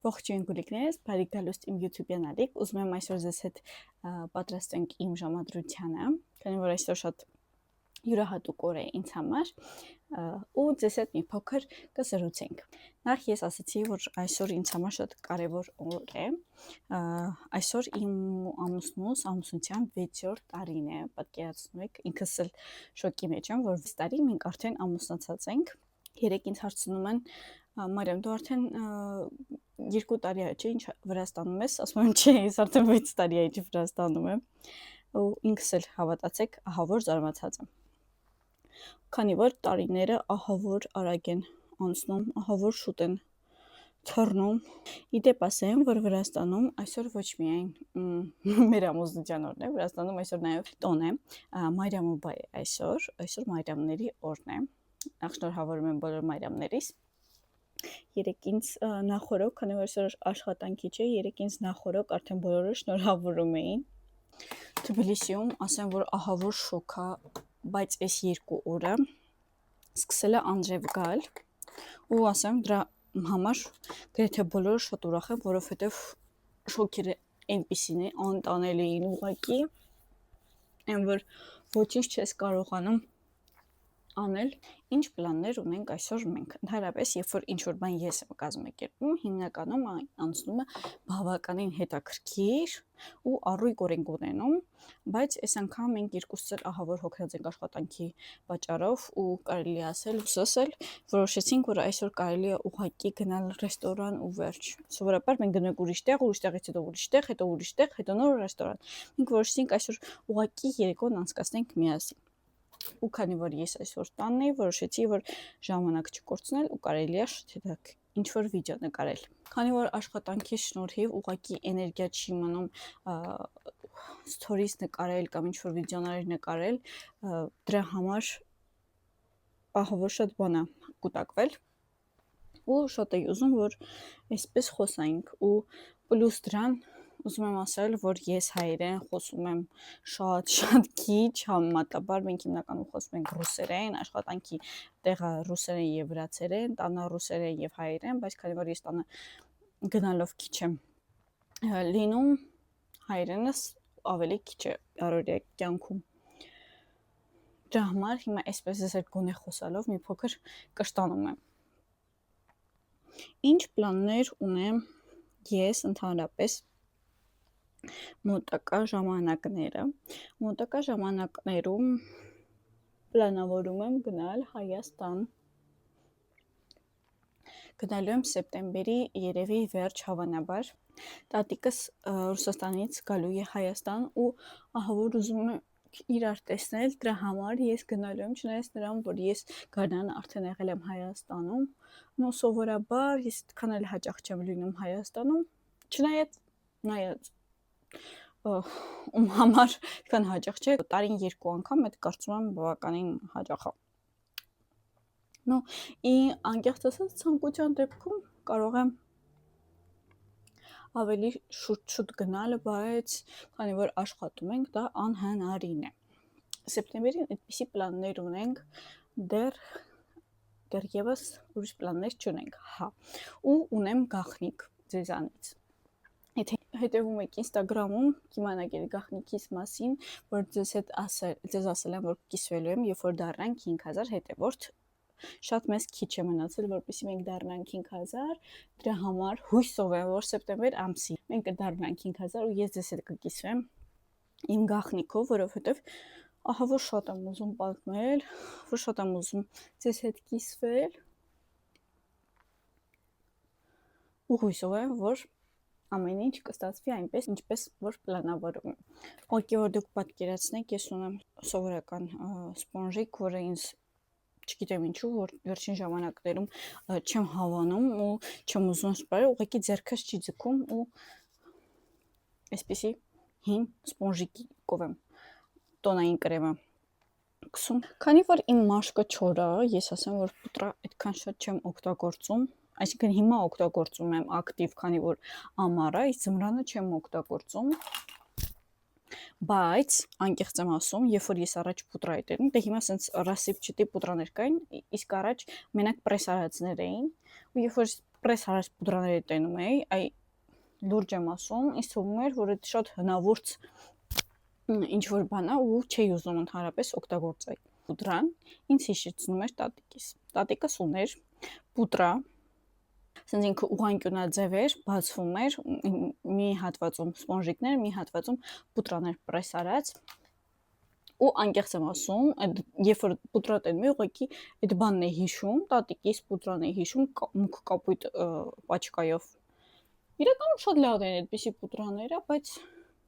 Ողջույն գուլիկներս, բարի գալուստ իմ YouTube յանալիք, ուզում եմ այսօր ձեզ հետ պատրաստենք իմ ժամադրությանը, քանի որ այսօր շատ յուրահատուկ օր է ինձ համար, ու ձեզ հետ մի փոքր կզրուցենք։ Նախ ես ասացի, որ այսօր ինձ համար շատ կարևոր օր է, այսօր իմ ամուսնուս ամուսնության 6-րդ տարին է, պատկերացնում եք, ինքս էլ շոկի մեջ եմ, որ 6 տարի մենք արդեն ամուսնացած ենք, երեք ինձ հարցնում են, Մարիամ, դու արդեն 2 տարի է, չէ, ինչ Վրաստանում ես, ասում եմ, չէ, ես արդեն 6 տարի է, ինչ Վրաստանում եմ, ու ինքս էլ հավատացեք, ահա որ զարմացած եմ։ Քանի որ տարիները ահա որ արագ են անցնում, ահա որ շուտ են թռնում։ Իդեպ ասեմ, որ Վրաստանում այսօր ոչ միայն մեր ամուսնության օրն է, Վրաստանում այսօր նաև տոն է, Մարիամու բայ է այսօր Մարիամների օրն է։ Նախ շնորհավորում եմ բոլոր Մարիամներիս։ Երեք ինձ նախորոք, քանի որ այսօր աշխատանքի չէ, երեք ինձ նախորոք արդեն բոլորը շնորհավորում էին։ Թբիլիսիում ասեմ, որ ահա որ շոկ է, բայց այս 2 օրը սկսել է անձրև գալ, ու ասեմ դրա համար գրեթե բոլորը շատ ուրախ են, որովհետև շոկերը այնպիսին է, անտանելիին ուղղակի, այն որ ոչինչ չես կարողանում անել, ինչ պլաններ ունենք այսօր մենք։ Ընդհանրապես, երբ որ ինչ-որ բան ես եմ կազմակերպում, հիմնականում անցնում է բավականին հետաքրքիր ու առույգ ենք ունենում, բայց այս անգամ մենք երկուսս էլ ահա որ հոգնած ենք աշխատանքի պատճառով ու կարելի է ասել ու ասել, որոշեցինք, որ այսօր կարելի է ուղղակի գնալ ռեստորան ու վերջ։ Սովորաբար մենք գնում ենք ուրիշ տեղից հետո ուրիշ տեղ, հետո նոր ռեստորան։ Մենք որոշեցինք այսօր ուղղակի երեկոն անցկացնենք միասին։ Ու քանի որ ես այսօր տանն էի, որոշեցի, որ ժամանակ չկորցնել ու կարելի է շփոթել ինչ-որ վիդեո նկարել։ Քանի որ աշխատանքի շնորհիվ ուղղակի էներգիա չի մնում stories նկարել կամ ինչ-որ վիդեոներ նկարել, դրա համար ահա որ շատ բան է կուտակվել ու շատ էի ուզում, որ այսպես խոսայինք ու պլյուս դրան ուզում եմ ասել, որ ես հայերեն խոսում եմ շատ քիչ, համեմատաբար մենք հիմնականում խոսում ենք ռուսերեն, աշխատանքի տեղը ռուսերեն եւ վրացերեն, տանը ռուսերեն եւ հայերեն, բայց քանի որ ես տանը գնալով քիչ եմ լինում, հայերենս ավելի քիչ է առօրյա կյանքում։ Դրա համար հիմա այսպես ես այդ գոնե խոսալով մի փոքր կշտանում եմ։ Ինչ պլաններ ունեմ ես ընդհանրապես մոտակա ժամանակներում պլանավորում եմ գնալ Հայաստան։ Գնալու եմ սեպտեմբերի երևի վերջ հավանաբար։ Տատիկս Ռուսաստանից գալու է Հայաստան ու ահա որ ուզում եմ իրար տեսնել, դրա համար ես գնալու եմ, չնայած նրան, որ ես գարնան արդեն եղել եմ Հայաստանում, ու սովորաբար ես այդքան էլ հաճախ չեմ լինում Հայաստանում, չնայած ում համար այդքան հաճախ չէ, տարին 2 անգամ, այդ կարծում եմ բավականին հաճախ է։ Անկեղծ ասած, ցանկության դեպքում կարող եմ ավելի շուտ գնալ, բայց քանի որ աշխատում ենք, դա անհնարին է։ Սեպտեմբերին այդպիսի պլաններ ունենք, դեռևս ուրիշ պլաններ չունենք, ու ունեմ գաղտնիք ձեզանից։ Եթե հետևում եք Instagram-ում, կիմանաք այդ գաղտնիքիս մասին, որ ձեզ ասել եմ, որ կիսվելու եմ, երբ որ դառնանք 5000 հետևորդ, շատ մեծ քիչ է մնացել, որպեսզի մենք դառնանք 5000, դրա համար հույսով եմ, որ սեպտեմբեր ամսին մենք կդառնանք 5000 ու ես ձեզ հետ կկիսվեմ իմ գաղտնիքով, որովհետև ահա որ շատ եմ ուզում պատմել, որ շատ եմ ուզում ձեզ հետ կիսվել ու հույսով եմ, որ ամեն ինչ կստացվի այնպես, ինչպես որ պլանավորում եմ։ Ուղղակի որ դուք պատկերացնեք, ես ունեմ սովորական սպոնժիկ, որը ինձ չգիտեմ ինչու, որ վերջին ժամանակներում չեմ հավանում ու չեմ ուզում սպառել, ուղղակի ձեռքս չի ձգում ու այսպեսի հին սպոնժիկով եմ տոնային կրեմը կսում։ Քանի որ իմ մաշկը չոր է, ես ասեմ, որ պուտրա այդքան շատ չեմ օգտագործում, այսինքն հիմա օգտագործում եմ ակտիվ, քանի որ ամառ է, իսկ ձմռանը չեմ օգտագործում, բայց անկեղծ եմ ասում, երբ որ ես առաջ պուտրա էի տենում, դե հիմա սենց ռասիպչատի պուտրաներ կային, իսկ առաջ մենակ պրես արածներ էին, ու երբ որ պրես հարած պուդրաները տենում էի, այ լուրջ եմ ասում, ինձ թվում էր, որ այդ շատ հնավուրց ինչ որ բան է ու չէի ուզում ընդհանրապես օգտագործել։ Պուդրան ինձ հիշեցնում էր տատիկիս։ Տատիկս ուներ պուդրա, ասենց ինքը ուղղանկյունաձև էր, բացվում էր, մի հատվածում սպոնժիկներ, մի հատվածում պուդրաներ պրես արած։ Ու անկեղծ եմ ասում, երբ որ պուդրա տենում եմ, ուղղակի այդ բանն է հիշում, տատիկիս պուդրան է հիշում մուգ կապույտ պաչկայով։ Իրականում շատ լավ են այդպիսի պուդրաները, բայց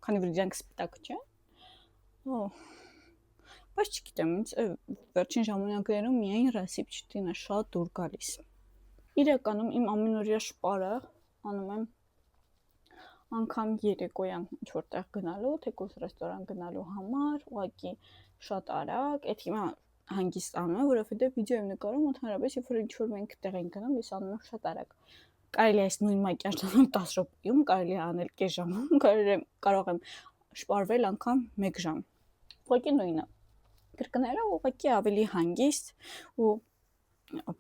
քանի որ իրանք սպիտակ չեն, բայց չգիտեմ, ինձ վերջին ժամանակներում միայն ռեսիպչտին է շատ դուր գալիս։ Իրականում իմ ամենօրյա շպարը անում եմ անգամ երեկոյան ինչ-որտեղ գնալու, թեկուզ ռեստորան գնալու համար, ուղղակի շատ արագ, այդ հիմա հանգիստ անում եմ, որովհետև վիդեո եմ նկարում, ընդհանրապես երբ որ ինչ-որ մենք տեղ ենք գնում, ես անում եմ շատ արագ։ Կարելի է այս նույն մակիաժն անել 10 րոպեում, կարելի է անել կես ժամում, կարող եմ շպարվել անգամ 1 ժամ։ Ուղղակի նույնը։ Կրկները ուղղակի ավելի հանգիստ ու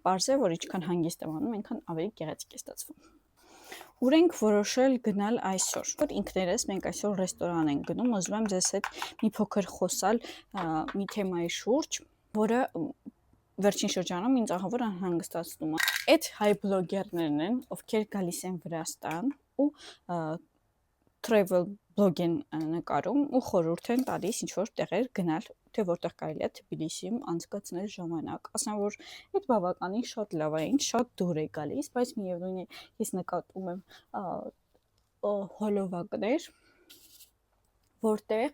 պարզ է, որ ինչքան հանգիստ եմ անում, այնքան ավելի գեղեցիկ է ստացվում։ Ուր ենք որոշել գնալ այսօր, որ ինքներս մենք այսօր ռեստորան ենք գնում, ուզում եմ ձեզ հետ մի փոքր խոսալ մի թեմայի շուրջ, որը վերջին շրջանում ինձ ահավոր անհանգստացնում է։ Այդ հայ բլոգերներն են, ովքեր գալիս են Վրաստան ու travel blog են նկարում ու խորհուրդ են տալիս ինչ-որ տեղեր գնալ, թե որտեղ կարելի է Թբիլիսիում անցկացնել ժամանակ։ Ասեմ, որ այդ բավականին շատ լավ է, ինձ շատ դուր է գալիս, բայց միևնույն է, ես նկատում եմ հոլովակներ, որտեղ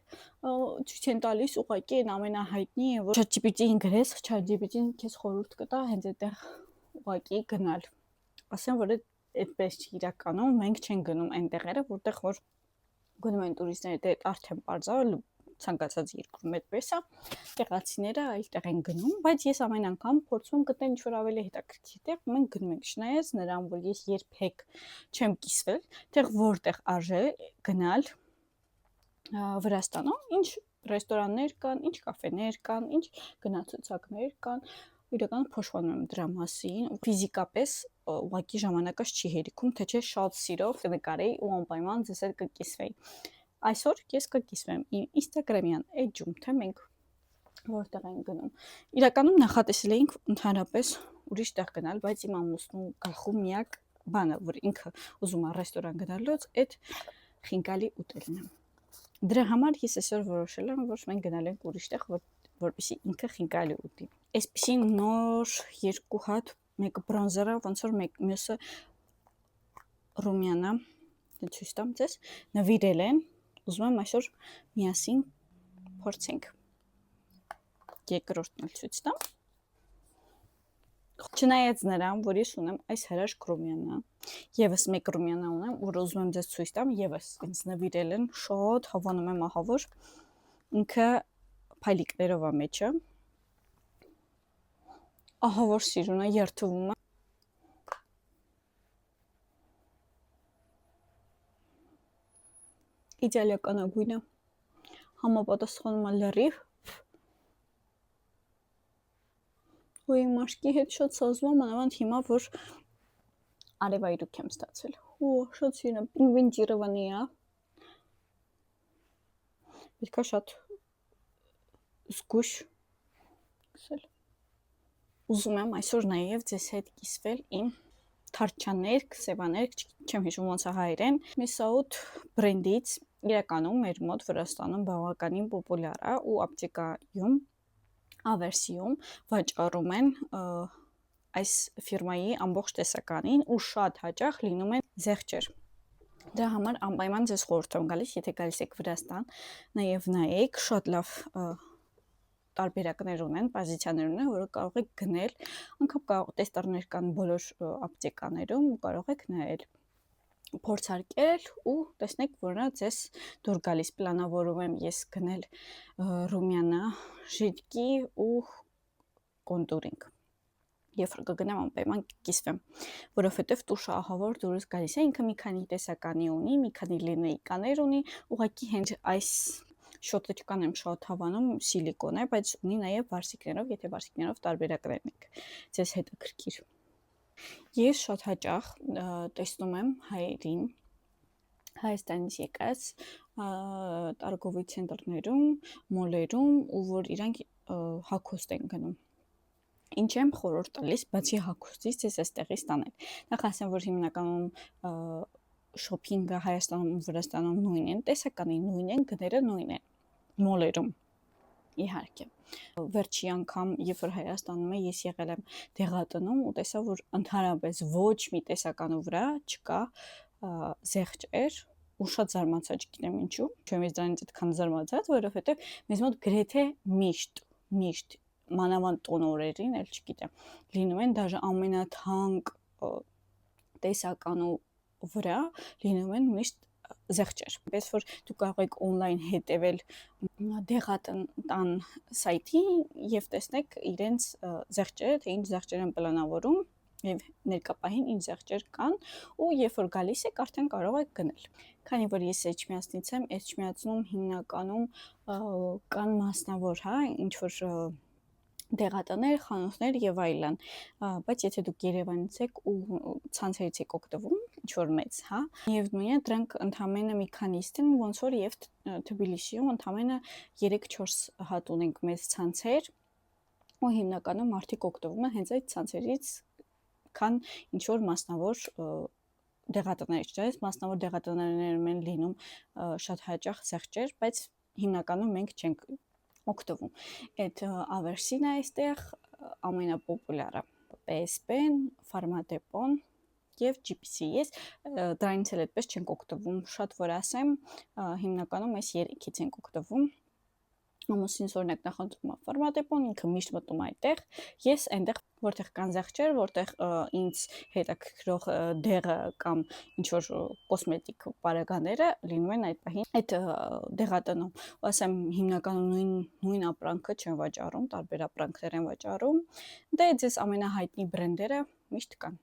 ցույց են տալիս ուղղակի այն ամենահայտնի, որ ChatGPT-ին գրես, ChatGPT-ին քեզ խորհուրդ կտա հենց այդտեղ ուղղակի գնալ։ Ասեմ, որ այդպես չի իրականում, մենք չենք գնում այն տեղերը, որտեղ որ գնում են տուրիստները, դե արդեն բարձր ցանկացած երկրում այդպես է, տեղացիները այլտեղ են գնում, բայց ես ամեն անգամ փորձում եմ գտնել ինչ-որ ավելի հետաքրքիր տեղ, մենք գնում ենք, չնայած նրան, որ ես երբեք չեմ կիսվել, տեղ որտեղ արժե գնալ Վրաստանում, ինչ ռեստորաններ կան, ինչ կաֆեներ կան, ինչ գնացուցակներ կան, իրականում փոշմանում եմ դրա մասին, ֆիզիկապես ուղղակի ժամանակս չի հերիքում, թե չէ շատ սիրով կնկարեի ու անպայման ձեզ հետ կկիսվեի։ Այսօր ես կկիսվեմ իմ Instagram-յան էջում, թե մենք որտեղ ենք գնում։ Իրականում նախատեսել էինք ընդհանրապես ուրիշ տեղ գնալ, բայց իմ ամուսնու գլխում միակ բանը, որ ինքը ուզում է ռեստորան գնալուց, այդ խինկալի ուտելն է։ Դրա համար ես այսօր որոշել եմ, որ մենք գնալ ենք ուրիշ տեղ, որպեսզի ինքը խինկալի ուտի։ Այսպեսին նոր 2 հատ, մեկը բրոնզեր է, ոնց որ մյուսը ռումյան է, ցույց տամ ձեզ, նվիրել են, ուզում եմ այսօր միասին փորձենք։ Երկրորդն էլ ցույց տամ։ Չնայած նրան, որ ես ունեմ այս հրաշք ռումյանը, եւս մեկ ռումյանը ունեմ, որ ուզում եմ ձեզ ցույց տամ, եւս ինձ նվիրել են, շատ հավանում եմ ահավոր, ինքը փայլիկներով է մեջը, ահավոր սիրուն է, երթվում է, իդեալականագույն է, համապատասխանում է լրիվ, ու իմ մաշկի հետ շատ սազում եմ, անավանդ հիմա, որ արևայրուք եմ ստացել, ու շատ սիրուն է, պինգվին ջիրովանի է, պետք է շատ զգույշ կսել, ուզում եմ այսօր նաև ձեզ հետ կիսվել իմ թարչաներկ, սևաներկ, չեմ հիշում ոնց է հայերեն, Miss բրենդից, իրականում մեր մոտ Վրաստանում բավականին պոպուլյար է ու ապտեկայում ավերսիում վաճառում են այս ֆիրմայի ամբողջ տեսականին ու շատ հաճախ լինում են զեղչեր։ Դրա համար անպայման ձեզ խորհուրդ եմ գալիս, եթե գալիս եք Վրաստան, նաև նայեք, շատ լավ տարբերակներ ունեն, պոզիցիաներ ունեն, որը կարող եք գնել, անգամ տեստարներ կան բոլոր ապտեկաներում ու կարող եք նայել, փորձարկել ու տեսնեք, որ նա ձեզ դուր գալիս, պլանավորում եմ ես գնել ռումյանը, ժիրկի ու կոնտուրինգ։ Երբ որ կգնամ անպայման կիսվեմ, որովհետև տուշը ահավոր դուրս գալիս է, ինքը մի քանի տեսականի ունի, մի քանի լինեյկաներ ունի, ուղղակի հենց այս շոտոչկան եմ շատ հավանում, սիլիկոն է, բայց ունի նաև վարսիկներով, եթե վարսիկներով տարբերակներ եք ձեզ հետաքրքիր։ Ես շատ հաճախ տեսնում եմ հայերին Հայաստանից եկած տարգովի ցենտրներում, մոլերում, ու որ իրանք հագուստ են գնում։ Ինչ եմ խորհուրդ տալիս, բացի հագուստից, ես այստեղից տանել։ Նախ ասեմ, որ հիմնականում շոփինգը Հայաստանում ու Վրաստանում նույնն են, տեսականի նույնն են, գները նույնն են, մոլերում իհարկե։ Վերջի անգամ, երբ որ Հայաստանում եմ, ես եղել եմ դեղատնում ու տեսա, որ ընդհանրապես ոչ մի տեսականու վրա չկա զեղչեր, ու շատ զարմացա, չգիտեմ ինչու, չեմ ես դրանից այդքան զարմացած, որովհետև մեզ մոտ գրեթե միշտ մանավանդ տոնորերին, էլ չգիտեմ, լինում են դաժե ամենաթանկ տեսականու վրա լինում են միշտ զեղչեր։ Պես որ դու կարող եք on-line հետևել դեղատան սայթի եւ տեսնեք իրենց զեղչերը, թե ինչ զեղչեր են պլանավորում եւ ներկապահին ինչ զեղչեր կան, ու երբ որ գալիս եք, արդեն կարող եք գնել։ Քանի որ ես Էջմիածնից եմ, Էջմիածնում հիմնականում կան մասնավոր, ինչ որ դեղատներ, խանութներ եւ այլն, բայց եթե դուք Երևանից եք ու ցանցերից եք օգտվում, ինչ որ մեծ, եւ նույնը դրանք ընդամենը մի քանիստ են, ոնց որ եւ Թբիլիսիում ընդամենը 3-4 հատ ունենք մեծ ցանցեր, ու հիմնականում մարդիկ օգտվում են հենց այդ ցանցերից, քան ինչ որ մասնավոր դեղատներ, չէ՞, մասնավոր դեղատներում են լինում շատ հաճախ զեղչեր, բայց հիմնականում մենք չենք օգտվում։ Այդ ավերսին է այստեղ ամենապոպուլյարը, PSP-ն, Pharmadepon եւ GPC։ Ես դրանից էլ այդպես չենք օգտվում, շատ որ ասեմ, հիմնականում այս 3-ից ենք օգտվում։ Ամուսինս օրինակ նախընտրում է Pharmadepon, ինքը միշտ մտնում է այդտեղ, ես այնտեղ որտեղ կան զեղչեր, որտեղ ինձ հետաքրքրող դեղը կամ ինչ որ կոսմետիկ պարագաները լինում են այդ պահին այդ դեղատնում։ Ու ասեմ, հիմնականում նույն ապրանքը չեն վաճառում, տարբեր ապրանքներ են վաճառում։ Դե ձեզ ամենահայտնի բրենդերը միշտ կան։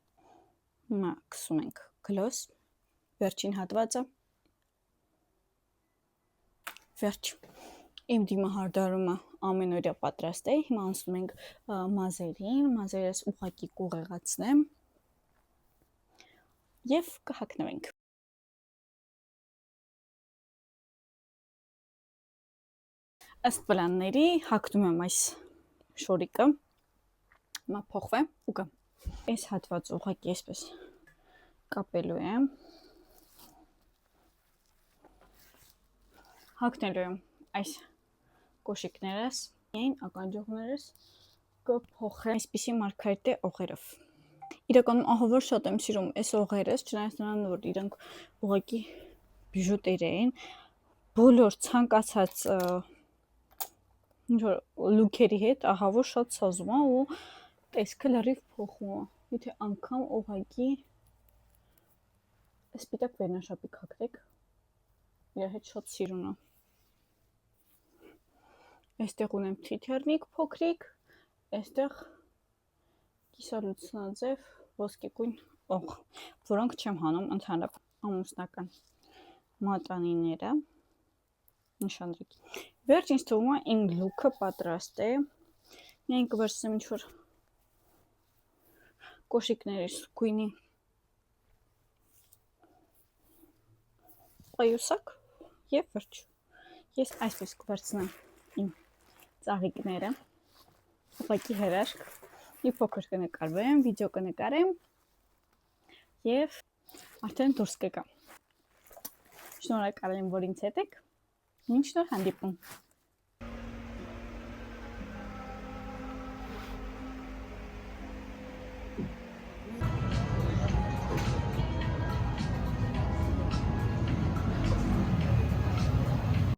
Հիմա գցում ենք գլոս, վերջին հատվածը։ Վերջ։ Իմ դիմահարդարումը ամենօրյա պատրաստ է, հիմա անցնում ենք մազերին, մազերս ուղղակի կուղեղացնեմ եւ կհագնվենք։ Ըստ պլանների հագնում եմ այս շորիկը, հիմա փոխվեմ ու գամ։ Այս հատվածը ուղղակի այսպես կապելու եմ, հագնելու եմ այս կոշիկներս, ականջողներս կփոխեմ այսպիսի մարգարիտե օղերով։ Իրականում ահավոր շատ եմ սիրում այս օղերս, չնայած նրան, որ իրանք ուղղակի բիժուտեր են, բոլոր ցանկացած լուքերի հետ ահավոր շատ սազում է ու տեսքը լրիվ փոխում է։ Եթե անգամ ուղղակի սպիտակ վերնաշապիկ հագնեք, իր հետ շատ սիրուն է։ Այստեղ ունեմ թիթեռնիկ փոքրիկ, այստեղ կիսալուցնաձև ոսկեգույն օղ, որոնք չեմ հանում ընդհանրապես ամուսնական մատանիները, նշանրիկ։ Վերջ ինձ թվում է իմ լուքը պատրաստ է, միայն կվերցնեմ ինչ որ կոշիկներիս գույնի պայուսակ եւ վերջ։ Ես այսպես կվերցնեմ իմ ծաղիկները, ուղղակի հրաշք, մի փոքր կնկարվեմ, վիդեո կնկարեմ եւ արդեն դուրս կգամ։ Շնորհակալ եմ, որ ինձ հետ եք։ Մինչ նոր հանդիպում։